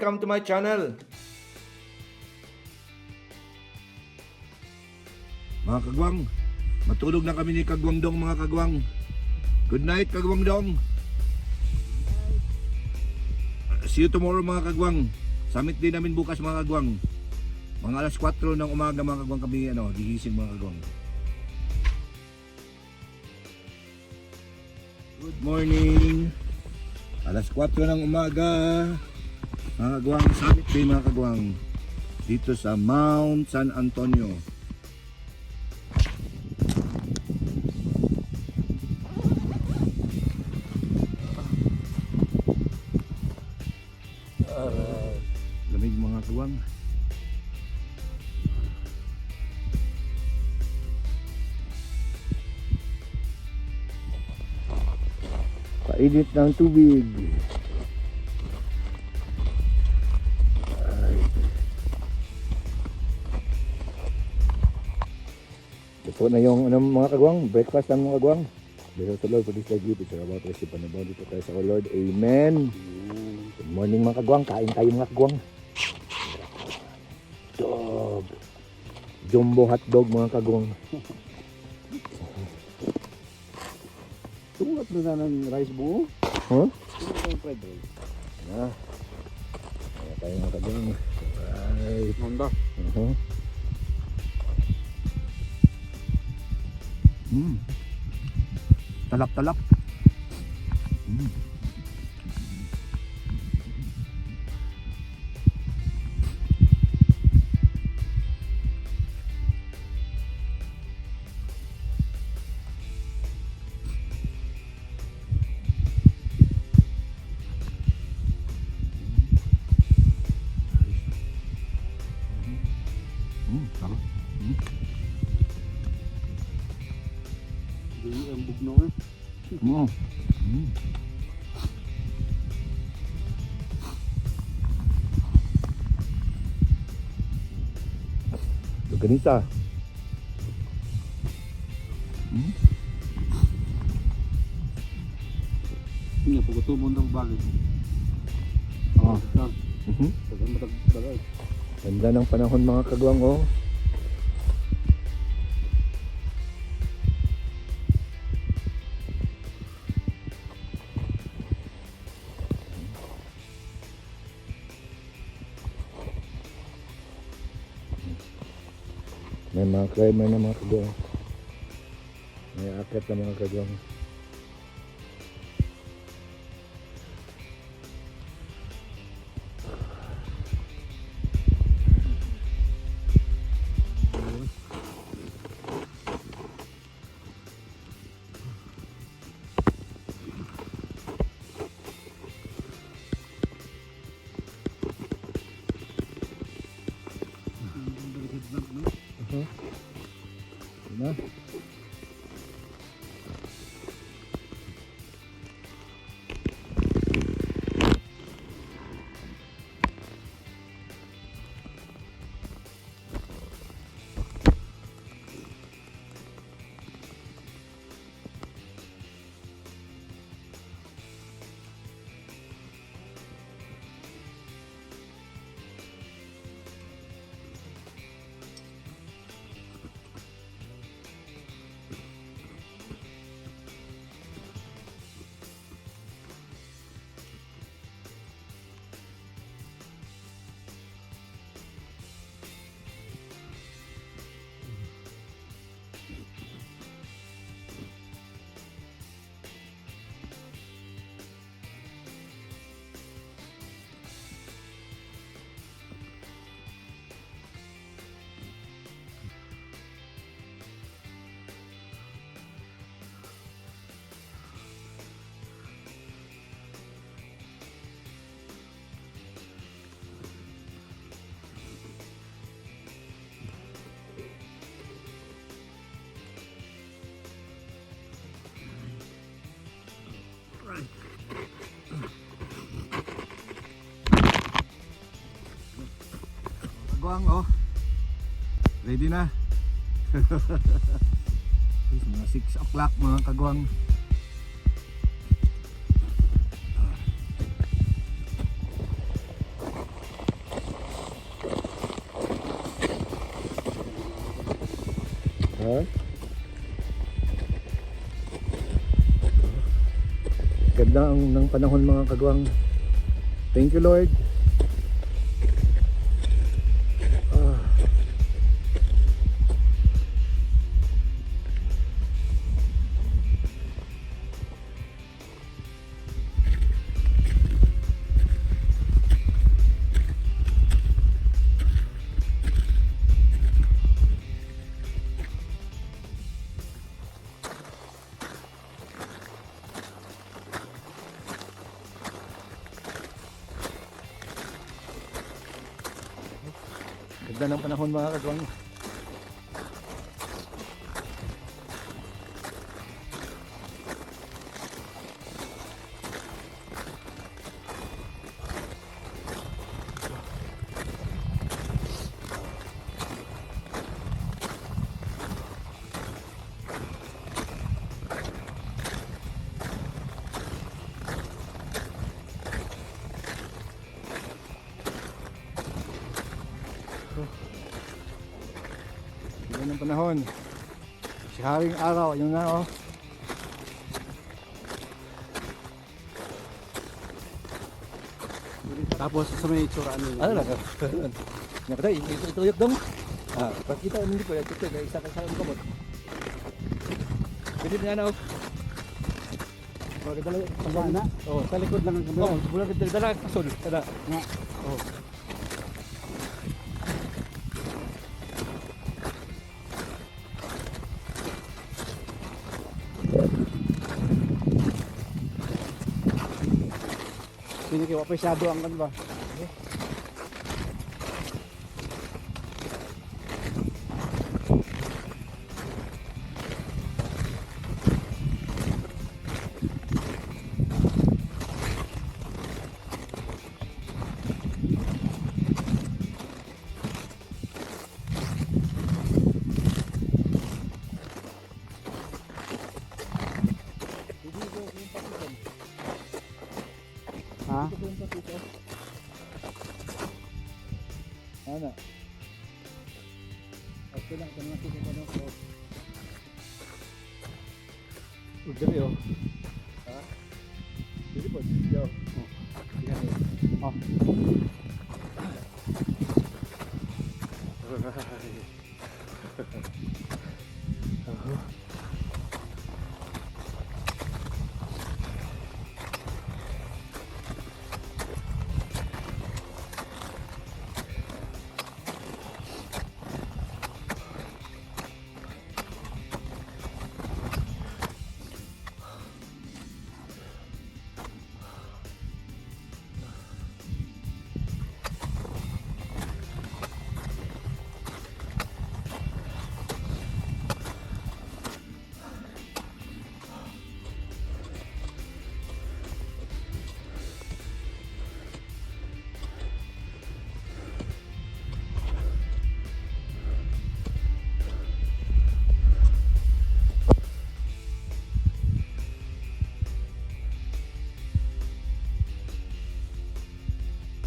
Welcome to my channel. Mga kagwang, matulog na kami ni Kagwang Dong mga kagwang. Good night Kagwang Dong. See you tomorrow mga kagwang. Summit din namin bukas mga kagwang. Mga alas 4 ng umaga mga kagwang kami gigising mga kagwang. Good morning. Alas 4 ng umaga. Mga kagwang, summit din mga kagwang. Dito sa Mount San Antonio. Lamig mga kagwang. Painit ng tubig. Ito na yung mga kagwang, breakfast ng mga kagwang. Bless the Lord for this day gift. It's about to receive and about dito tayo sa Lord. Amen. Good morning mga kagwang. Kain tayo mga kagwang. Dog. Jumbo hotdog mga kagwang. Tungat na sana ng rice mo. Huh? Tungat na yung fried rice. Kaya tayo mga kagwang. Right. Manda. Talap-talap. Sarap. Hindi ang bugno eh. Ganita. Hindi, pagkatubong ng bagay. Bagay. Ganda ng panahon mga kagwang oh. May mga climber na mga kagwang. May akit na mga kagwang. Diba? Kagwang oh. Ready na. Mga 6 o'clock mga kagwang. Ha? Ganda ang ng panahon mga kagwang. Thank you Lord. Ah. Ganda ng panahon mga kagwang. Ganda ng panahon. Si Haring Araw, yun na oh. Tapos sa may itsuraan nila. Ano lang? Nakatay, ituyok dong. Ah, pagkita hindi ko, ito na isa ka sa kamot. Pwede na na oh. Maganda lang. Sana? Oh, Sa likod lang ang kamera. oh, bulan kita dala kasod. Tada. Nga. Oh. Sino kayo apresyado ang kan ba? Ha? Ano? Okay lang, tanong natin kung ano ko. Udari oh. Ha? Dili po, yo. Yan eh. Oh.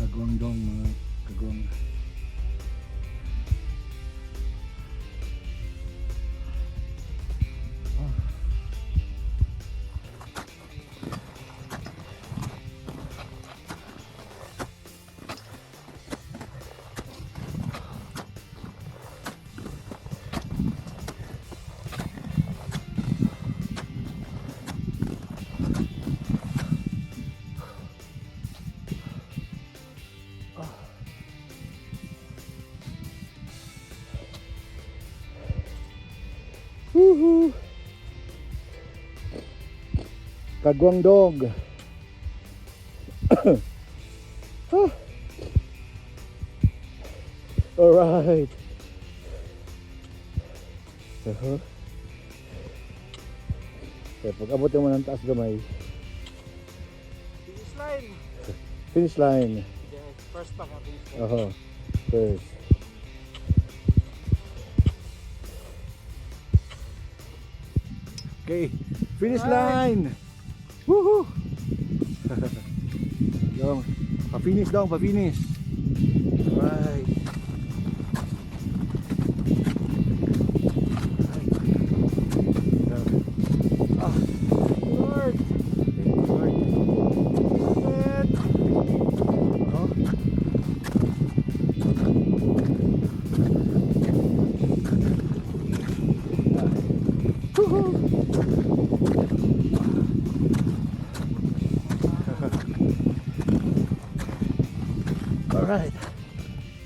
Kagwang dong mga kagwang. Woohoo! Kagwang dog. Ah. All right. Pag abot mo ng taas gamay. Finish line. Finish line. Yes, first back ang finish line. First. Okay, finish line. Woohoo! Dong, pa-finish dong, pa-finish. Right. Right.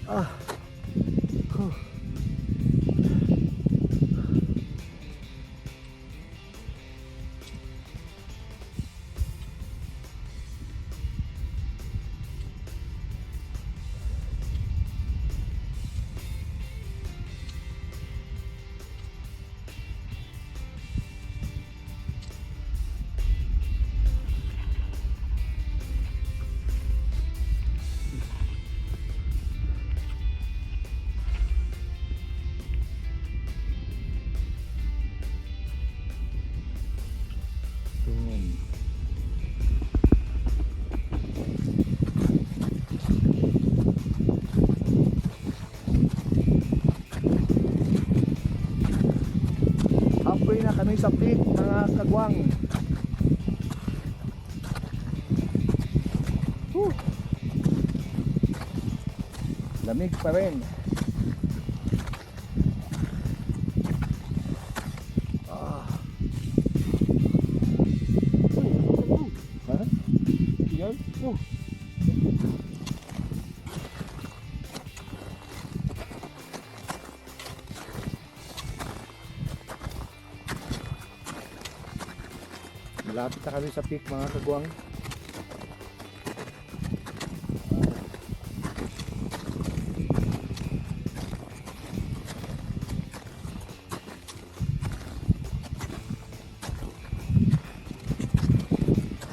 Ah. Huh. Yun. Halfway na kami sa peak, mga kagwang. Whew. Lamig pa rin. Ah. Ha? Yan? Malapit na kami sa peak, mga kagwang.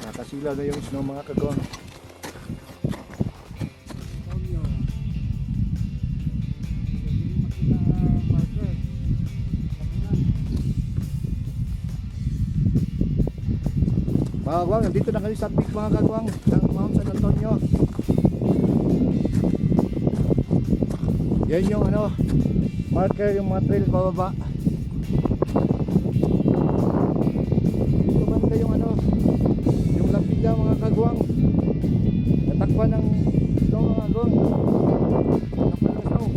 Nakasilaw na yung snow, mga kagwang. Mga kagwang, nandito na kami sa peak, mga kagwang, ng Mount San Antonio. Yan yung ano, marker, yung mga trail pababa. Dito banda yung ano, yung lapida, mga kagwang. Natakpan ng snow, mga kagwang. Natakpan ng snow.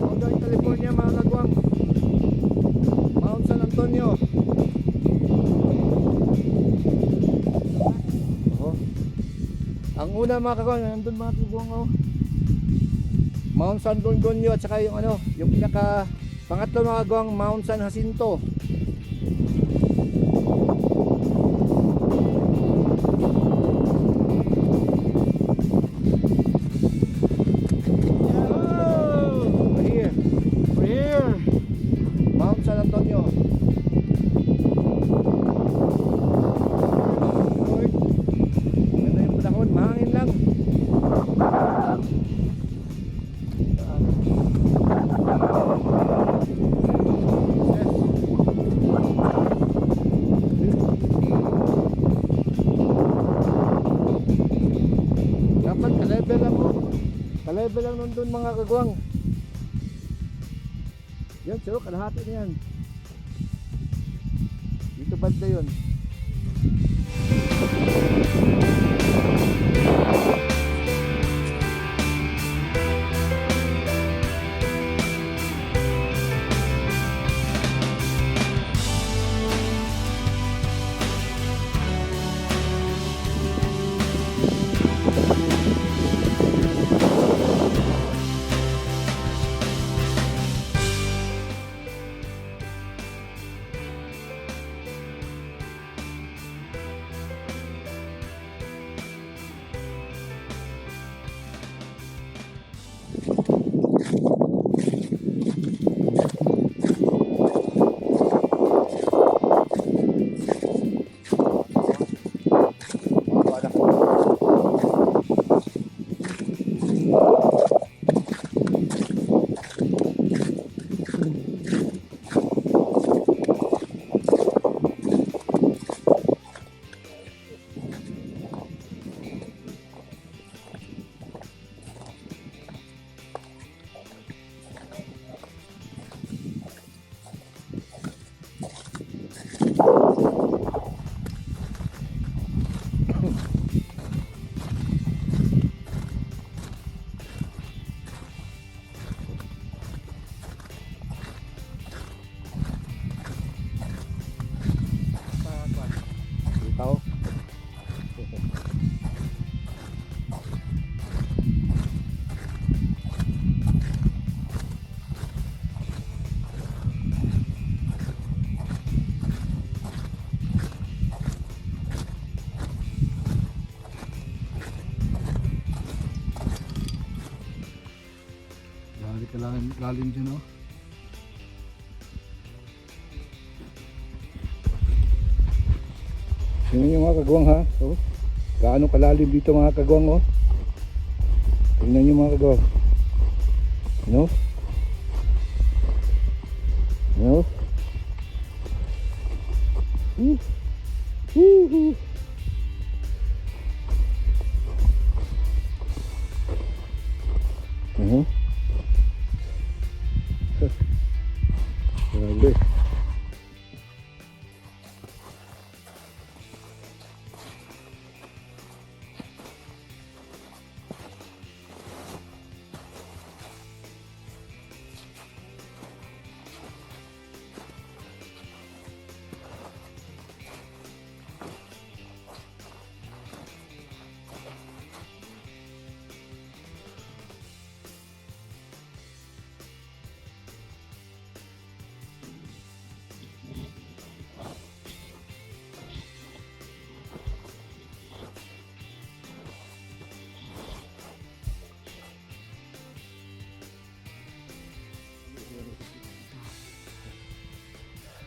Northern California, mga kagwang, Mount San Antonio. Ang una, mga kagwang, nandun, mga kagwang, oh. Mount San Antonio, at saka yung ano, yung pinaka pangatlo, mga kagwang, Mount San Jacinto. We're here. We're here. Mount San Antonio. Lord, ganda yung panahon, mahangin lang. Dapat ka-level lang mo. Ka-level lang nandun, mga kagwang. Yan, so kalahati na yan. Dito banda yun. Balik ka lalim dyan, no? Tingnan nyo mga kagwang, ha? Oh, gaano kalalim dito mga kagwang, oh. Tingnan nyo mga kagwang. No? No? Woo! Grabe.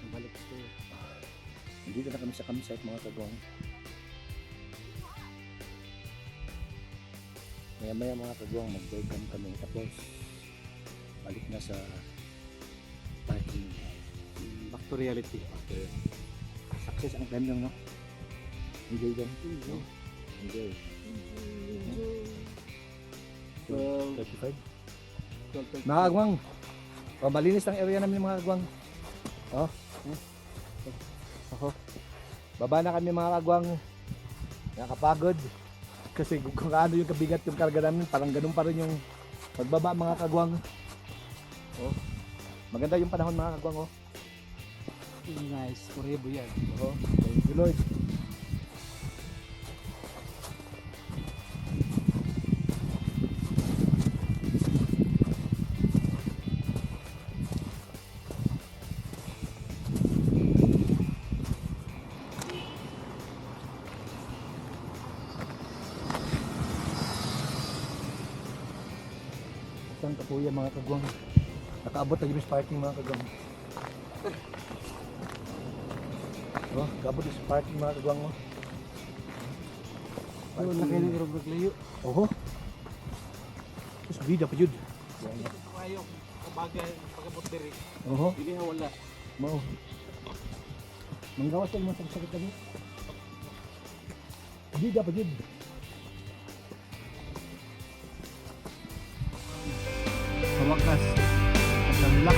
Balik ko. Dito na kami sa campsite mga kagwang. Maya mga kagwang mag-welcome kami tapos balik na sa parking. Back to reality. Success ang time lang, no? Enjoy lang. Enjoy. 35? Mga kagwang, malinis ang area namin mga kagwang. Oh. Baba na kami mga kagwang. Nakapagod. Kasi kung ano yung kabigat yung karga namin, parang ganun pa rin yung pagbaba mga kagwang. Oh. Maganda yung panahon mga kagwang, oh. Nice. Kurebo yan. Oh. Thank you Lord. Saan ka po yan mga kagwang? Nakaabot na yung parking mga kagwang. Oh, nakaabot yung parking mga kagwang mo. Ano na kayo ng irog layo? Oho. Terus bida pa yun. Kayo, kabagay, pagkabot diri. Oho. Hindi wala. Mau. Manggawas tayo mga sakit kami. Bida pa yun. Sa wakas, at ang relax